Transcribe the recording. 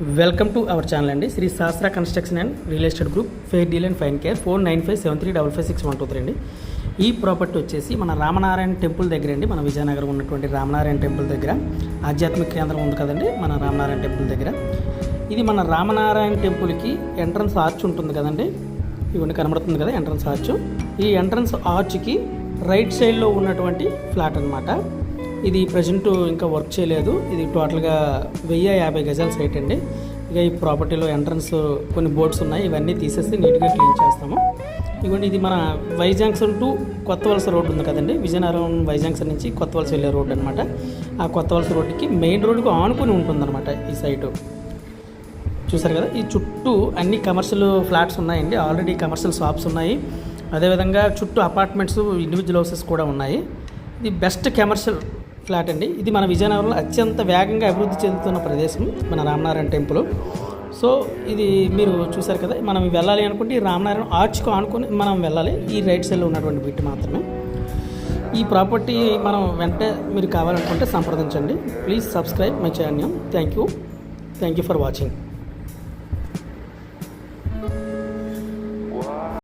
Welcome to our channel అండి. శ్రీ శాస్త్ర construction and real estate group, fair deal and fine care. 4957355612 అండి. ఈ property వచ్చేసి మన రామనారాయణ టెంపుల్ దగ్గర అండి. మన విజయనగరం ఉన్నటువంటి రామనారాయణ టెంపుల్ దగ్గర ఆధ్యాత్మిక కేంద్రం ఉంది కదండి, మన రామనారాయణ టెంపుల్ దగ్గర. ఇది మన రామనారాయణ టెంపుల్కి ఎంట్రన్స్ ఆర్చ్ ఉంటుంది కదండి, ఇవన్నీ కనబడుతుంది కదా ఎంట్రన్స్ ఆర్చ్. ఈ ఎంట్రన్స్ ఆర్చ్కి రైట్ సైడ్లో ఉన్నటువంటి ఫ్లాట్ అనమాట. ఇది ప్రజెంట్ ఇంకా వర్క్ చేయలేదు. ఇది టోటల్గా 1050 గజాల సైట్ అండి. ఇక ఈ ప్రాపర్టీలో ఎంట్రన్స్ కొన్ని బోర్డ్స్ ఉన్నాయి, ఇవన్నీ తీసేసి నీట్గా క్లీన్ చేస్తాము. ఇవ్వండి, ఇది మన వైజాంక్షన్ టు కొత్త వలస రోడ్డు ఉంది కదండి, విజయనగరం వైజాంక్షన్ నుంచి కొత్త వలస వెళ్ళే రోడ్డు అనమాట. ఆ కొత్త వలస రోడ్డుకి మెయిన్ రోడ్డుకు ఆనుకుని ఉంటుందన్నమాట ఈ సైటు. చూసారు కదా, ఈ చుట్టూ అన్ని కమర్షియల్ ఫ్లాట్స్ ఉన్నాయండి. ఆల్రెడీ కమర్షియల్ షాప్స్ ఉన్నాయి, అదేవిధంగా చుట్టూ అపార్ట్మెంట్స్, ఇండివిజువల్ హౌసెస్ కూడా ఉన్నాయి. ఇది బెస్ట్ కమర్షియల్ ఫ్లాట్ అండి. ఇది మన విజయనగరంలో అత్యంత వేగంగా అభివృద్ధి చెందుతున్న ప్రదేశం మన రామనారాయణ టెంపుల్. సో ఇది మీరు చూసారు కదా, మనం వెళ్ళాలి అనుకుంటే ఈ రామనారాయణ ఆర్చ్కు ఆనుకొని మనం వెళ్ళాలి. ఈ రైట్ సైడ్లో ఉన్నటువంటి బిట్ మాత్రమే. ఈ ప్రాపర్టీ మనం వెంటనే మీరు కావాలనుకుంటే సంప్రదించండి. Please subscribe my channel. Thank you for watching.